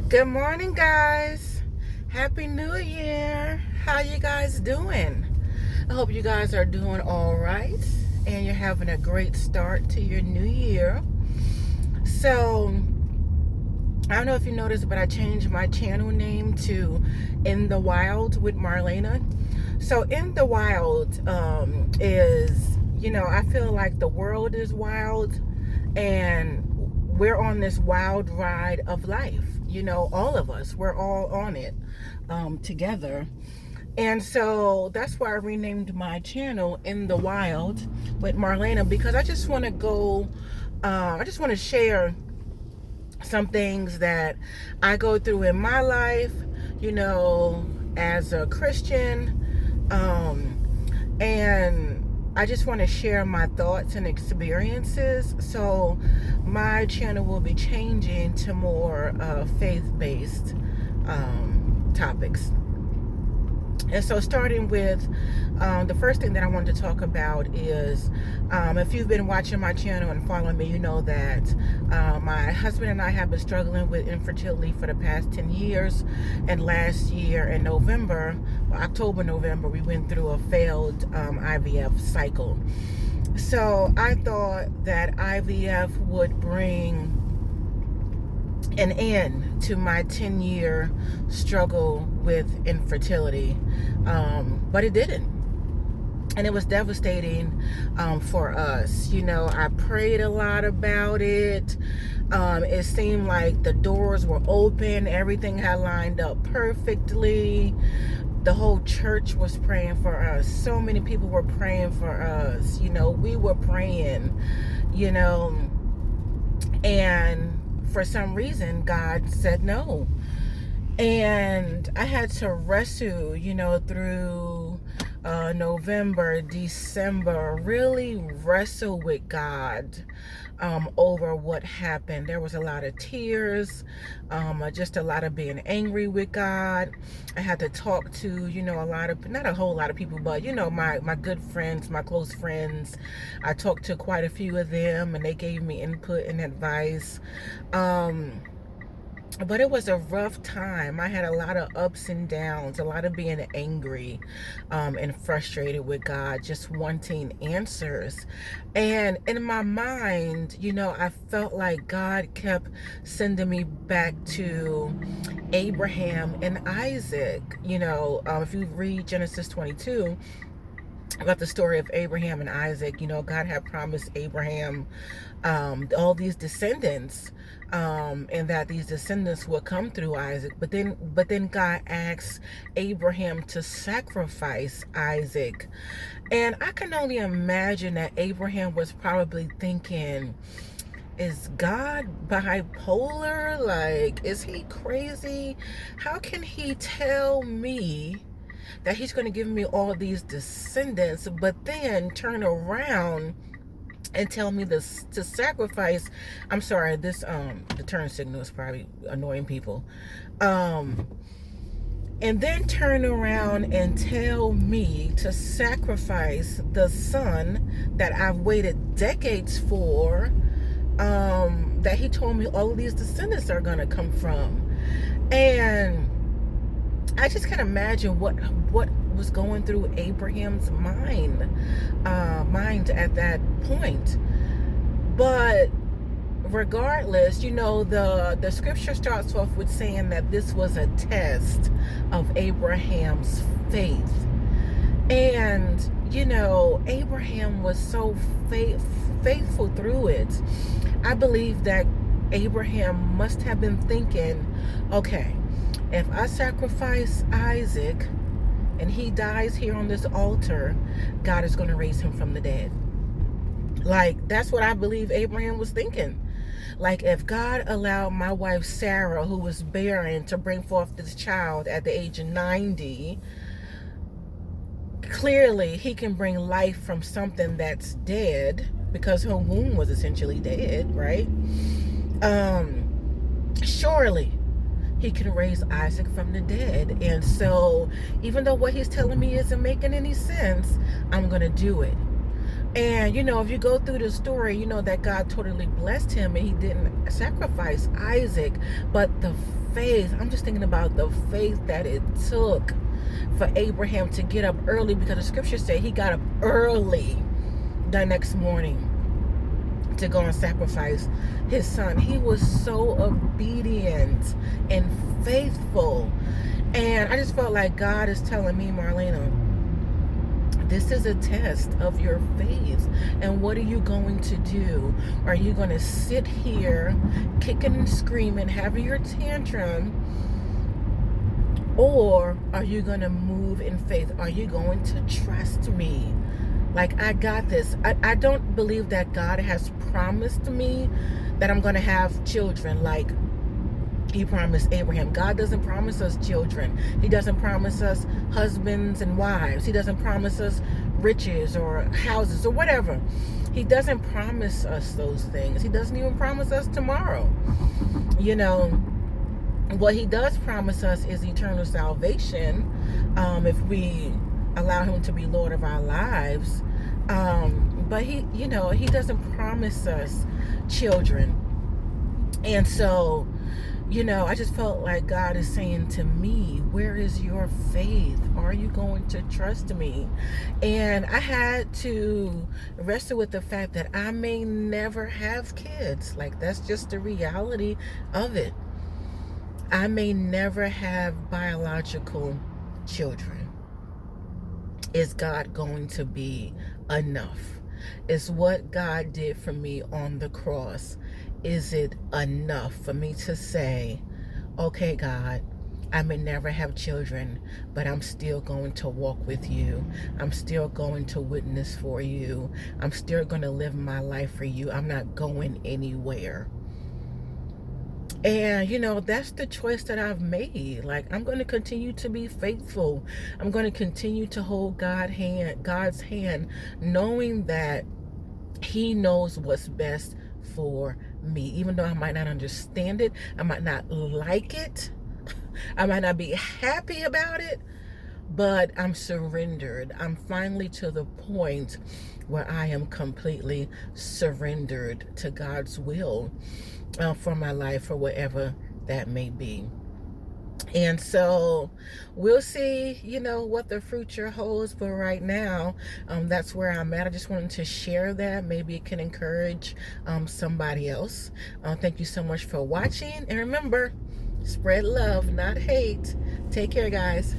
Good morning, guys. Happy New Year. How you guys doing? I hope you guys are doing all right and you're having a great start to your new year. So, I don't know if you noticed, but I changed my channel name to In the Wild with Marlena. So, In the Wild is, I feel like the world is wild and we're on this wild ride of life. All of us, we're all on it together. And so that's why I renamed my channel In the Wild with Marlena, because I just want to share some things that I go through in my life, as a Christian. And I just want to share my thoughts and experiences. So my channel will be changing to more faith-based topics. And so starting with the first thing that I wanted to talk about is, if you've been watching my channel and following me, you know that my husband and I have been struggling with infertility for the past 10 years. And last year in October, November, we went through a failed IVF cycle. So I thought that IVF would bring an end to my 10-year struggle with infertility, but it didn't, and it was devastating for us. I prayed a lot about it. It seemed like the doors were open, everything had lined up perfectly. The whole church was praying for us. So many people were praying for us. We were praying, and for some reason, God said no. And I had to wrestle, through November, December, really wrestle with God over what happened. There was a lot of tears, just a lot of being angry with God. I had to talk to, not a whole lot of people, but, my good friends, my close friends. I talked to quite a few of them, and they gave me input and advice. But it was a rough time. I had a lot of ups and downs, a lot of being angry and frustrated with God, just wanting answers. And in my mind, I felt like God kept sending me back to Abraham and Isaac. If you read Genesis 22, about the story of Abraham and Isaac, God had promised Abraham all these descendants, and that these descendants would come through Isaac. But then God asked Abraham to sacrifice Isaac. And I can only imagine that Abraham was probably thinking, is God bipolar? Like, is he crazy? How can he tell me that he's going to give me all these descendants, but then turn around and tell me to sacrifice? I'm sorry, the turn signal is probably annoying people. And then turn around and tell me to sacrifice the son that I've waited decades for, that he told me all of these descendants are going to come from. And I just can't imagine what was going through Abraham's mind at that point. But regardless, the scripture starts off with saying that this was a test of Abraham's faith. And, Abraham was so faithful through it. I believe that Abraham must have been thinking, okay, if I sacrifice Isaac and he dies here on this altar, God is going to raise him from the dead. Like, that's what I believe Abraham was thinking. Like, if God allowed my wife Sarah, who was barren, to bring forth this child at the age of 90, clearly he can bring life from something that's dead, because her womb was essentially dead, right? Surely he can raise Isaac from the dead. And so even though what he's telling me isn't making any sense, I'm going to do it. And, if you go through the story, that God totally blessed him and he didn't sacrifice Isaac. But the faith. I'm just thinking about the faith that it took for Abraham to get up early, because the scriptures say he got up early the next morning to go and sacrifice his son. He was so obedient and faithful. And I just felt like God is telling me, Marlena, this is a test of your faith. And what are you going to do? Are you going to sit here kicking and screaming, having your tantrum? Or are you going to move in faith? Are you going to trust me? Like, I got this. I don't believe that God has promised me that I'm going to have children like he promised Abraham. God doesn't promise us children. He doesn't promise us husbands and wives. He doesn't promise us riches or houses or whatever. He doesn't promise us those things. He doesn't even promise us tomorrow. You know, what he does promise us is eternal salvation, if we allow him to be Lord of our lives. But he doesn't promise us children. And so, I just felt like God is saying to me, where is your faith? Are you going to trust me? And I had to wrestle with the fact that I may never have kids. Like, that's just the reality of it. I may never have biological children. Is God going to be enough? Is what God did for me on the cross, is it enough for me to say, okay, God, I may never have children, but I'm still going to walk with you. I'm still going to witness for you. I'm still going to live my life for you. I'm not going anywhere. And, that's the choice that I've made. Like, I'm going to continue to be faithful. I'm going to continue to hold God's hand, knowing that he knows what's best for me. Even though I might not understand it, I might not like it, I might not be happy about it, but I'm surrendered. I'm finally to the point where I am completely surrendered to God's will for my life, for whatever that may be. And so we'll see, what the future holds. But right now, that's where I'm at. I just wanted to share that. Maybe it can encourage somebody else. Thank you so much for watching. And remember, spread love, not hate. Take care, guys.